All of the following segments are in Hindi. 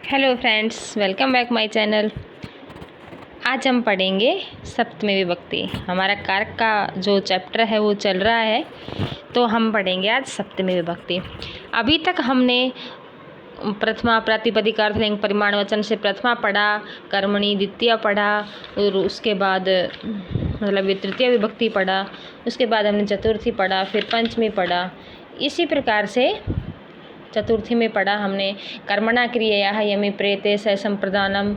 Hello friends, welcome back my channel. आज हम पढ़ेंगे सप्तमी विभक्ति। हमारा कारक का जो चैप्टर है वो चल रहा है, तो हम पढ़ेंगे आज सप्तमी विभक्ति। अभी तक हमने प्रथमा, प्रातिपदिक, अर्थलिंग, परिमाणवचन से प्रथमा पढ़ा, कर्मणि द्वितीय पढ़ा, और उसके बाद मतलब तृतीय विभक्ति पढ़ा, उसके बाद हमने चतुर्थी पढ़ा, फिर पंचमी पढ़ा। इसी प्रकार से चतुर्थी में पढ़ा हमने कर्मणा क्रियया यमि प्रेते स संप्रदानम,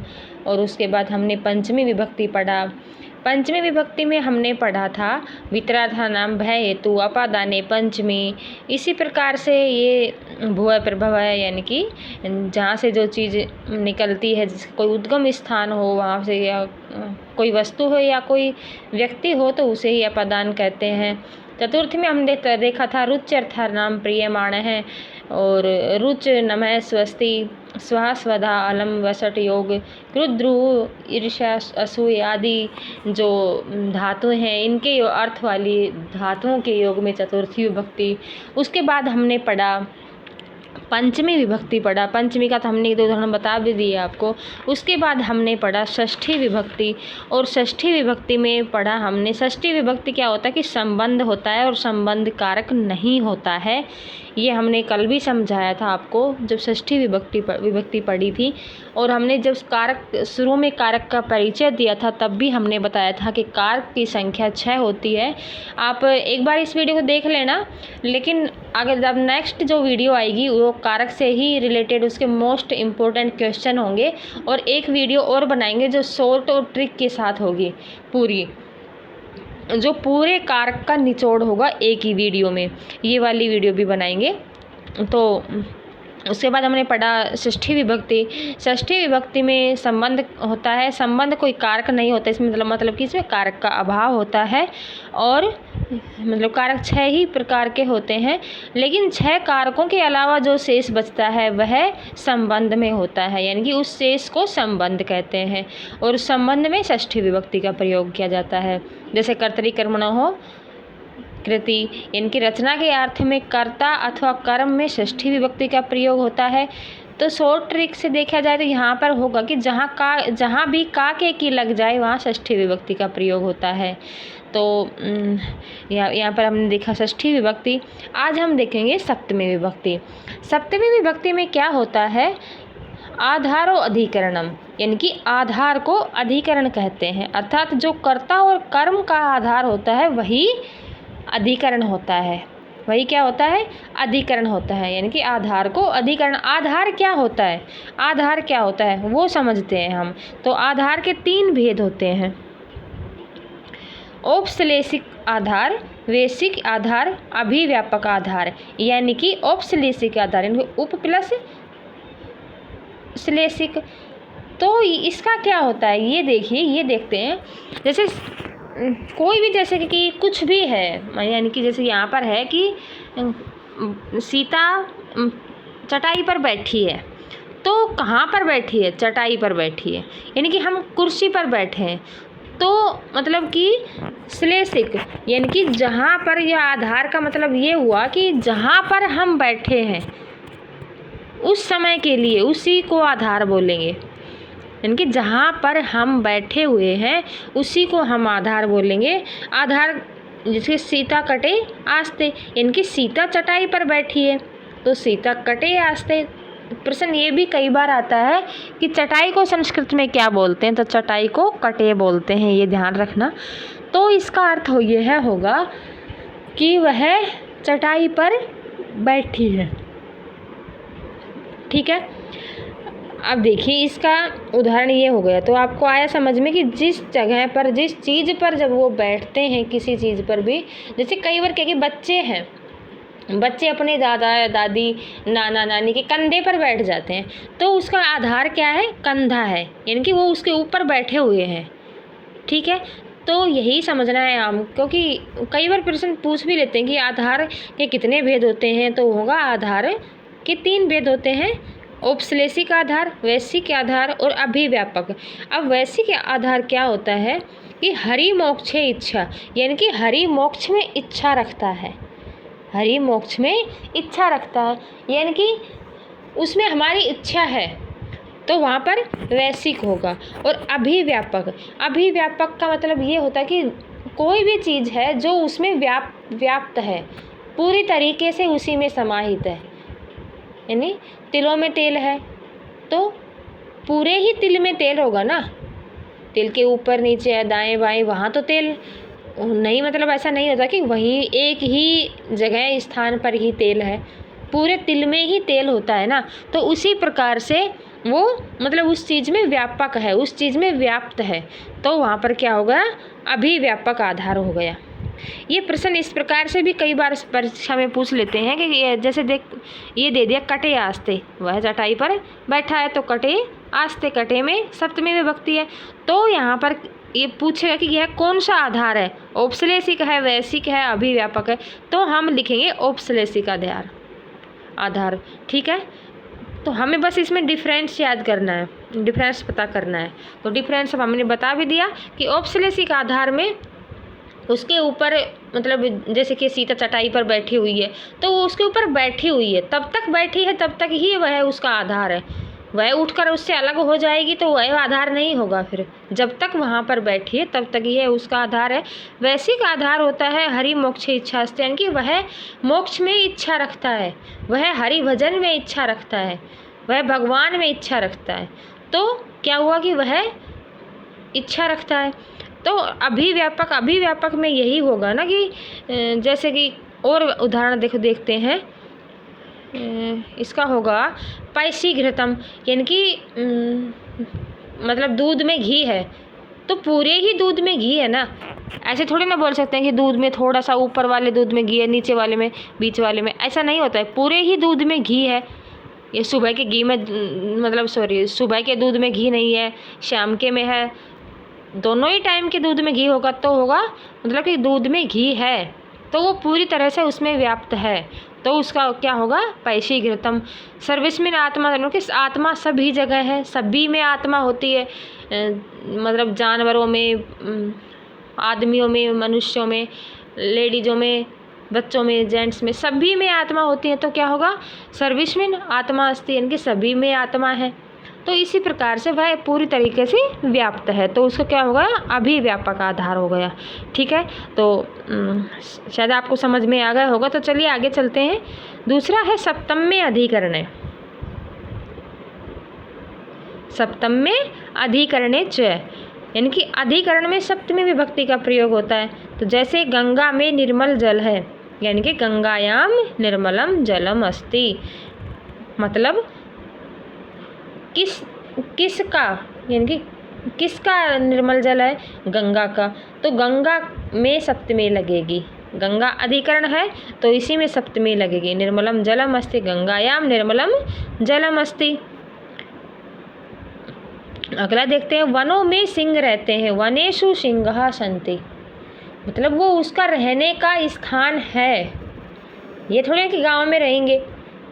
और उसके बाद हमने पंचमी विभक्ति पढ़ा। पंचमी विभक्ति में हमने पढ़ा था वितराधानाम भय हेतु अपादाने पंचमी। इसी प्रकार से ये भुवः प्रभव है, यानी कि जहाँ से जो चीज़ निकलती है, कोई उद्गम स्थान हो वहाँ से, या कोई वस्तु हो या कोई व्यक्ति हो, तो उसे ही अपादान कहते हैं। चतुर्थी में हमने देखा था रुच्यर्थानाम प्रियमाण है, और रुच नमः स्वस्ति स्वः स्वधा अलम वसट योग क्रुद्रु ईर्ष्या असूया आदि जो धातु हैं, इनके अर्थ वाली धातुओं के योग में चतुर्थी विभक्ति। उसके बाद हमने पढ़ा पंचमी विभक्ति पढ़ा। पंचमी का तो हमने एक दो उदाहरण बता भी दिए आपको। उसके बाद हमने पढ़ा षष्ठी विभक्ति, और षष्ठी विभक्ति में पढ़ा हमने षष्ठी विभक्ति क्या होता है कि संबंध होता है और संबंध कारक नहीं होता है। ये हमने कल भी समझाया था आपको जब षष्ठी विभक्ति पढ़ी थी, और हमने जब कारक शुरू में कारक का परिचय दिया था तब भी हमने बताया था कि कारक की संख्या 6 होती है। आप एक बार इस वीडियो को देख लेना, लेकिन अगर जब नेक्स्ट जो वीडियो आएगी वो कारक से ही रिलेटेड उसके मोस्ट इम्पोर्टेंट क्वेश्चन होंगे, और एक वीडियो और बनाएंगे जो शॉर्ट और ट्रिक के साथ होगी, पूरी जो पूरे कारक का निचोड़ होगा एक ही वीडियो में। ये वाली वीडियो भी बनाएंगे। तो उसके बाद हमने पढ़ा षष्ठी विभक्ति। षष्ठी विभक्ति में संबंध होता है, संबंध कोई कारक नहीं होता इसमें, मतलब कि इसमें कारक का अभाव होता है, और मतलब कारक 6 ही प्रकार के होते हैं, लेकिन 6 कारकों के अलावा जो शेष बचता है वह संबंध में होता है, यानी कि उस शेष को संबंध कहते हैं। और उस संबंध में षष्ठी विभक्ति का प्रयोग किया जाता है। जैसे कर्तरी कर्मणोः कृति, इनकी रचना के अर्थ में कर्ता अथवा कर्म में षष्ठी विभक्ति का प्रयोग होता है। तो शॉर्ट ट्रिक से देखा जाए तो यहाँ पर होगा कि जहाँ भी का के की लग जाए वहाँ षष्ठी विभक्ति का प्रयोग होता है। तो यहाँ पर हमने देखा षष्ठी विभक्ति। आज हम देखेंगे सप्तमी विभक्ति। सप्तमी विभक्ति में क्या होता है, आधारो अधिकरणम, यानी कि आधार को अधिकरण कहते हैं, अर्थात जो कर्ता और कर्म का आधार होता है वही अधिकरण होता है। वही क्या होता है, अधिकरण होता है, यानी कि आधार को अधिकरण। आधार क्या होता है, आधार क्या होता है वो समझते हैं हम। तो आधार के 3 भेद होते हैं, औपश्लेषिक आधार, वैश्विक आधार, अभिव्यापक आधार। यानी कि औपश्लेषिक आधार यानी उप प्लस श्लेषिक। तो इसका क्या होता है ये देखिए, ये देखते हैं। जैसे कोई भी, जैसे कि कुछ भी है, यानी कि जैसे यहाँ पर है कि सीता चटाई पर बैठी है, तो कहाँ पर बैठी है, चटाई पर बैठी है, यानी कि हम कुर्सी पर बैठे हैं। तो मतलब कि श्लेषिक, यानी कि जहाँ पर, यह आधार का मतलब ये हुआ कि जहाँ पर हम बैठे हैं उस समय के लिए उसी को आधार बोलेंगे, यानी कि जहाँ पर हम बैठे हुए हैं उसी को हम आधार बोलेंगे। आधार जैसे सीता कटे आस्ते, यानी कि सीता चटाई पर बैठी है तो सीता कटे आस्ते। प्रश्न ये भी कई बार आता है कि चटाई को संस्कृत में क्या बोलते हैं, तो चटाई को कटे बोलते हैं, ये ध्यान रखना। तो इसका अर्थ यह होगा कि वह चटाई पर बैठी है। ठीक है, अब देखिए इसका उदाहरण ये हो गया, तो आपको आया समझ में कि जिस जगह पर, जिस चीज़ पर जब वो बैठते हैं, किसी चीज़ पर भी, जैसे कई बार क्या कि बच्चे हैं, बच्चे अपने दादा दादी नाना नानी के कंधे पर बैठ जाते हैं, तो उसका आधार क्या है, कंधा है, यानी कि वो उसके ऊपर बैठे हुए हैं। ठीक है, तो यही समझना है हम, क्योंकि कई बार प्रश्न पूछ भी लेते हैं कि आधार के कितने भेद होते हैं, तो होगा आधार के 3 भेद होते हैं, औपश्लेषिक आधार, वैश्विक आधार और अभिव्यापक। अब वैश्विक आधार क्या होता है कि हरि मोक्षे इच्छा, यानी कि हरि मोक्ष में इच्छा रखता है, हरि मोक्ष में इच्छा रखता है, यानी कि उसमें हमारी इच्छा है, तो वहाँ पर वैश्विक होगा। और अभिव्यापक, अभिव्यापक का मतलब ये होता है कि कोई भी चीज़ है जो उसमें व्याप्त है, पूरी तरीके से उसी में समाहित है। यानी तिलों में तेल है तो पूरे ही तिल में तेल होगा ना, तिल के ऊपर नीचे दाएं बाएं वहाँ तो तेल नहीं, मतलब ऐसा नहीं होता कि वहीं एक ही जगह स्थान पर ही तेल है, पूरे तिल में ही तेल होता है ना। तो उसी प्रकार से वो मतलब उस चीज़ में व्यापक है, उस चीज़ में व्याप्त है, तो वहाँ पर क्या होगा, अभिव्यापक आधार हो गया। ये प्रश्न इस प्रकार से भी कई बार परीक्षा में पूछ लेते हैं कि जैसे देख ये दे दिया कटे आस्ते, वह चटाई पर बैठा है तो कटे आस्ते, कटे में सप्तमी विभक्ति है। तो यहाँ पर ये पूछेगा कि यह कौन सा आधार है, औपश्लेषिक है, वैश्विक है, अभिव्यापक है, तो हम लिखेंगे औपश्लेषिक आधार। ठीक है, तो हमें बस इसमें डिफरेंस याद करना है, डिफरेंस पता करना है। तो डिफरेंस अब हमने बता भी दिया कि औपश्लेषिक आधार में उसके ऊपर मतलब जैसे कि सीता चटाई पर बैठी हुई है तो वो उसके ऊपर बैठी हुई है, तब तक बैठी है तब तक ही वह उसका आधार है। वह उठकर उससे अलग हो जाएगी तो वह आधार नहीं होगा, फिर जब तक वहाँ पर बैठी है तब तक ये उसका आधार है। वैश्विक आधार होता है हरि मोक्ष इच्छा, यानी कि वह मोक्ष में इच्छा रखता है, वह हरि भजन में इच्छा रखता है, वह भगवान में इच्छा रखता है। तो क्या हुआ कि वह इच्छा रखता है। तो अभिव्यापक में यही होगा ना कि जैसे कि और उदाहरण देखते हैं, इसका होगा पैशीघ्रतम, यानी कि मतलब दूध में घी है तो पूरे ही दूध में घी है ना। ऐसे थोड़ी ना बोल सकते हैं कि दूध में थोड़ा सा ऊपर वाले दूध में घी है, नीचे वाले में, बीच वाले में, ऐसा नहीं होता है, पूरे ही दूध में घी है। ये सुबह के घी में मतलब सुबह के दूध में घी नहीं है, शाम के में है, दोनों ही टाइम के दूध में घी होगा तो होगा मतलब कि दूध में घी है तो वो पूरी तरह से उसमें व्याप्त है, तो उसका क्या होगा, पैशीघ्रतम। सर्वस्मिन आत्मा, कि आत्मा सभी जगह है, सभी में आत्मा होती है, मतलब जानवरों में, आदमियों में, मनुष्यों में, लेडीज़ों में, बच्चों में, जेंट्स में, सभी में आत्मा होती है। तो क्या होगा, सर्वस्मिन आत्मा अस्ति, यानी कि सभी में आत्मा है। तो इसी प्रकार से वह पूरी तरीके से व्याप्त है, तो उसका क्या होगा, अभिव्यापक आधार हो गया। ठीक है, तो शायद आपको समझ में आ गया होगा। तो चलिए आगे चलते हैं। दूसरा है सप्तम्य अधिकरणे। सप्तम्य अधिकरणे च, यानी कि अधिकरण में सप्तमी विभक्ति का प्रयोग होता है। तो जैसे गंगा में निर्मल जल है, यानी कि गंगायाम निर्मलम जलम अस्ति, मतलब किसका, यानी कि किसका निर्मल जल है, गंगा का, तो गंगा में सप्तमी लगेगी। गंगा अधिकरण है तो इसी में सप्तमी लगेगी, निर्मलम जलम अस्ति, गंगायाम निर्मलम जलम अस्ति। अगला देखते हैं, वनों में सिंह रहते हैं, वनेषु सिंहः सन्ति, मतलब वो उसका रहने का स्थान है। ये थोड़े कि गांव में रहेंगे,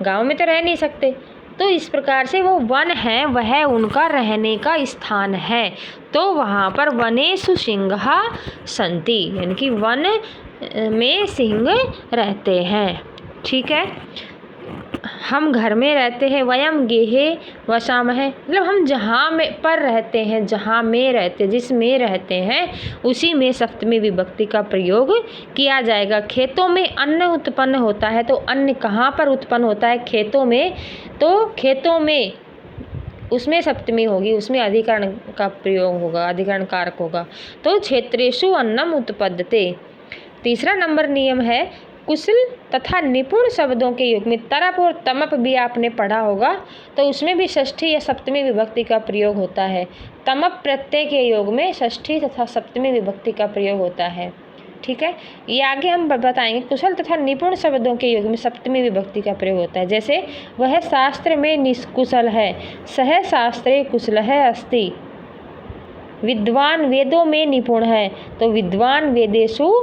गांव में तो रह नहीं सकते, तो इस प्रकार से वो वन है, वह उनका रहने का स्थान है, तो वहाँ पर वनेषु सिंहः सन्ति, यानी कि वन में सिंह रहते हैं। ठीक है, हम घर में रहते हैं, वयम गेहे वसामहे, मतलब हम जहाँ में पर रहते हैं, जहाँ में रहते, जिसमें रहते हैं उसी में सप्तमी विभक्ति का प्रयोग किया जाएगा। खेतों में अन्न उत्पन्न होता है, तो अन्न कहाँ पर उत्पन्न होता है, खेतों में, तो खेतों में उसमें सप्तमी होगी, उसमें अधिकरण का प्रयोग होगा, अधिकरण कारक होगा। तो क्षेत्रेषु अन्नम उत्पद्यते। तीसरा नंबर नियम है कुशल तथा निपुण शब्दों के योग में तरप और तमप भी आपने पढ़ा होगा, तो उसमें भी षष्ठी या सप्तमी विभक्ति का प्रयोग होता है। तमप प्रत्यय के योग में षष्ठी तथा सप्तमी विभक्ति का प्रयोग होता है। ठीक है, ये आगे हम बताएंगे। कुशल तथा निपुण शब्दों के योग में सप्तमी विभक्ति का प्रयोग होता है। जैसे वह शास्त्र में निष्कुशल है, सह शास्त्रे कुशलः अस्ति। विद्वान वेदों में निपुण है, तो विद्वान वेदेषु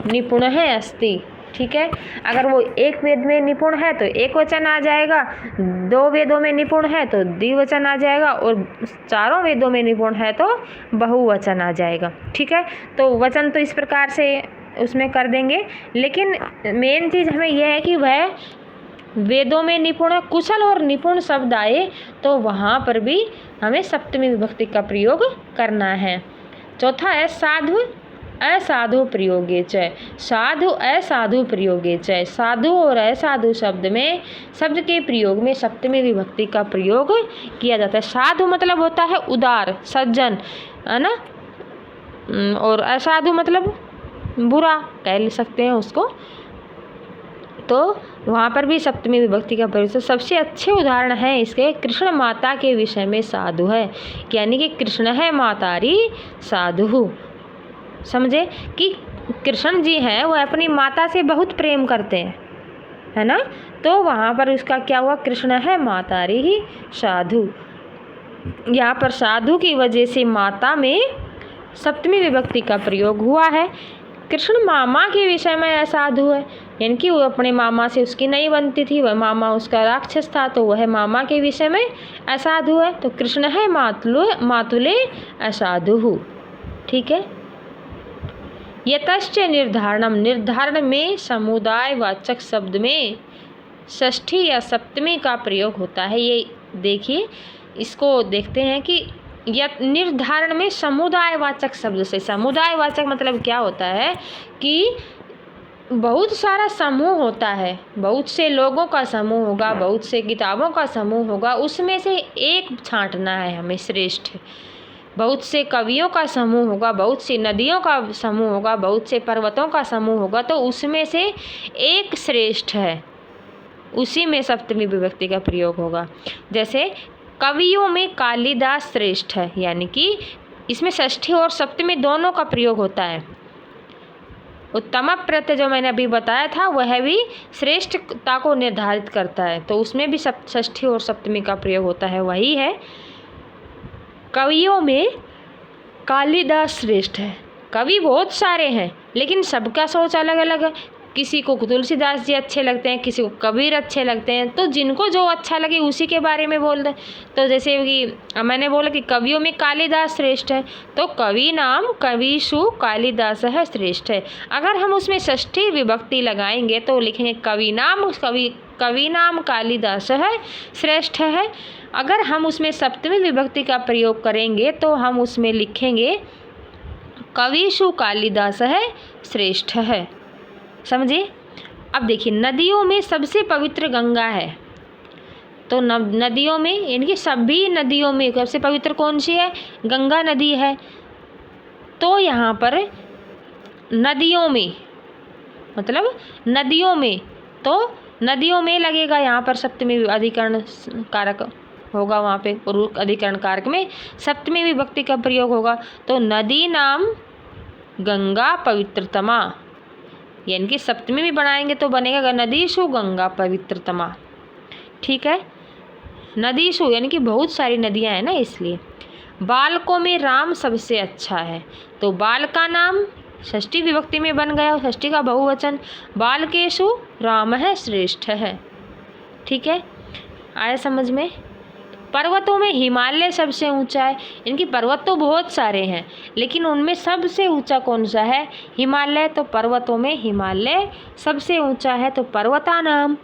निपुणः अस्ति। ठीक है, अगर वो एक वेद में निपुण है तो एक वचन आ जाएगा, दो वेदों में निपुण है तो द्विवचन आ जाएगा, और चारों वेदों में निपुण है तो बहुवचन आ जाएगा। ठीक है, तो वचन तो इस प्रकार से उसमें कर देंगे, लेकिन मेन चीज़ हमें यह है कि वह वेदों में निपुण, कुशल और निपुण शब्द आए तो वहाँ पर भी हमें सप्तमी विभक्ति का प्रयोग करना है। चौथा है साधु असाधु प्रयोगे च। साधु असाधु प्रयोगे च। साधु और असाधु शब्द में, शब्द के प्रयोग में सप्तमी विभक्ति का प्रयोग किया जाता है। साधु मतलब होता है उदार, सज्जन, है ना, और असाधु मतलब बुरा कह सकते हैं उसको। तो वहाँ पर भी सप्तमी विभक्ति का प्रयोग। सबसे अच्छे उदाहरण हैं इसके, कृष्ण माता के विषय में साधु है, यानी कि कृष्ण है मातारी साधु। समझे कि कृष्ण जी हैं वो अपनी माता से बहुत प्रेम करते हैं, है ना, तो वहाँ पर उसका क्या हुआ, कृष्ण है मातारी ही साधु। यहाँ पर साधु की वजह से माता में सप्तमी विभक्ति का प्रयोग हुआ है। कृष्ण मामा के विषय में असाधु है, यानी कि वो अपने मामा से उसकी नहीं बनती थी, वह मामा उसका राक्षस था, तो वह मामा के विषय में असाधु है। तो कृष्ण है मातुले असाधु। ठीक है। यतश्च निर्धारणम, निर्धारण में समुदाय वाचक शब्द में षष्ठी या सप्तमी का प्रयोग होता है। ये देखिए, इसको देखते हैं कि निर्धारण में समुदाय वाचक शब्द से, समुदाय वाचक मतलब क्या होता है कि बहुत सारा समूह होता है, बहुत से लोगों का समूह होगा, बहुत से किताबों का समूह होगा, उसमें से एक छांटना है हमें श्रेष्ठ। बहुत से कवियों का समूह होगा, बहुत सी नदियों का समूह होगा, बहुत से पर्वतों का समूह होगा, तो उसमें से एक श्रेष्ठ है, उसी में सप्तमी विभक्ति का प्रयोग होगा। जैसे कवियों में कालिदास श्रेष्ठ है, यानी कि इसमें षष्ठी और सप्तमी दोनों का प्रयोग होता है। उत्तम प्रत्यय जो मैंने अभी बताया था वह भी श्रेष्ठता को निर्धारित करता है, तो उसमें भी षष्ठी और सप्तमी का प्रयोग होता है, वही है। कवियों में कालिदास श्रेष्ठ है। कवि बहुत सारे हैं लेकिन सबका सोच अलग अलग है। किसी को तुलसीदास जी अच्छे लगते हैं, किसी को कबीर अच्छे लगते हैं, तो जिनको जो अच्छा लगे उसी के बारे में बोल दें। तो जैसे कि मैंने बोला कि कवियों में कालिदास श्रेष्ठ है, तो कवि नाम कविषु कालिदास है श्रेष्ठ है। अगर हम उसमें षष्ठी विभक्ति लगाएंगे तो लिखेंगे कवि नाम कालिदास है श्रेष्ठ है। अगर हम उसमें सप्तमी विभक्ति का प्रयोग करेंगे तो हम उसमें लिखेंगे कविषु कालिदास है श्रेष्ठ है। समझे। अब देखिए, नदियों में सबसे पवित्र गंगा है, तो नदियों में, यानी कि सभी नदियों में सबसे पवित्र कौन सी है, गंगा नदी है। तो यहाँ पर नदियों में मतलब नदियों में, तो नदियों में लगेगा, यहाँ पर सप्तमी अधिकरण कारक होगा, वहाँ पे पूर्व अधिकरण कारक में सप्तमी विभक्ति का प्रयोग होगा। तो नदी नाम गंगा पवित्रतमा, यानी कि सप्तमी भी बनाएंगे तो बनेगा नदीषु गंगा पवित्रतमा। ठीक है। नदीषु यानी कि बहुत सारी नदियां हैं ना, इसलिए। बालकों में राम सबसे अच्छा है, तो बाल का नाम षष्ठी विभक्ति में बन गया, षष्ठी का बहुवचन। बालकेषु राम है श्रेष्ठ है। ठीक है, आया समझ में। पर्वतों में हिमालय सबसे ऊंचा है, इनकी पर्वत तो बहुत सारे हैं लेकिन उनमें सबसे ऊंचा कौन सा है, हिमालय। तो पर्वतों में हिमालय सबसे ऊंचा है, तो पर्वतानाम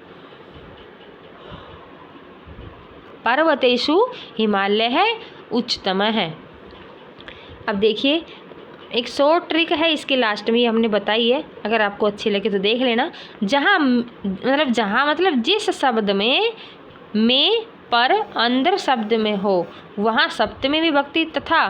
पर्वतेषु हिमालय है उच्चतम है। अब देखिए, एक शॉर्ट ट्रिक है, इसके लास्ट में हमने बताई है, अगर आपको अच्छी लगे तो देख लेना। जहाँ मतलब जिस शब्द में पर अंदर शब्द में हो वहाँ सप्तमी विभक्ति तथा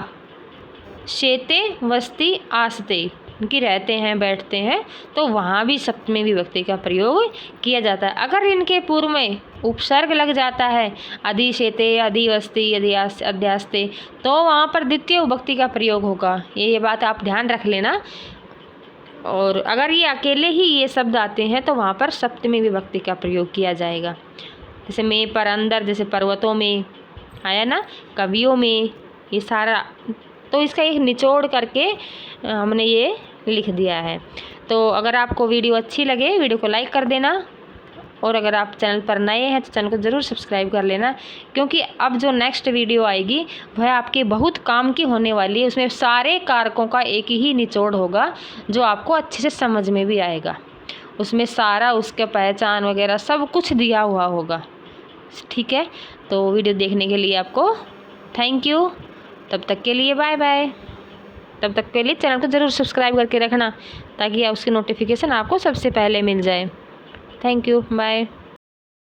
शेते वस्ती आसते की रहते हैं बैठते हैं, तो वहाँ भी सप्तमी विभक्ति का प्रयोग किया जाता है। अगर इनके पूर्व में उपसर्ग लग जाता है, अधिशेते अधिवस्ती अध्यास्ते, तो वहाँ पर द्वितीय विभक्ति का प्रयोग होगा। ये बात आप ध्यान रख लेना। और अगर ये अकेले ही ये शब्द आते हैं तो वहाँ पर सप्तमी विभक्ति का प्रयोग किया जाएगा। जैसे में पर अंदर, जैसे पर्वतों में आया ना, कवियों में, ये सारा तो इसका एक निचोड़ करके हमने ये लिख दिया है। तो अगर आपको वीडियो अच्छी लगे वीडियो को लाइक कर देना, और अगर आप चैनल पर नए हैं तो चैनल को ज़रूर सब्सक्राइब कर लेना, क्योंकि अब जो नेक्स्ट वीडियो आएगी वह आपके बहुत काम की होने वाली है। उसमें सारे कारकों का एक ही निचोड़ होगा जो आपको अच्छे से समझ में भी आएगा। उसमें सारा उसका पहचान वगैरह सब कुछ दिया हुआ होगा। ठीक है, तो वीडियो देखने के लिए आपको थैंक यू। तब तक के लिए बाय बाय। तब तक के लिए चैनल को ज़रूर सब्सक्राइब करके रखना ताकि उसकी नोटिफिकेशन आपको सबसे पहले मिल जाए। Thank you, bye.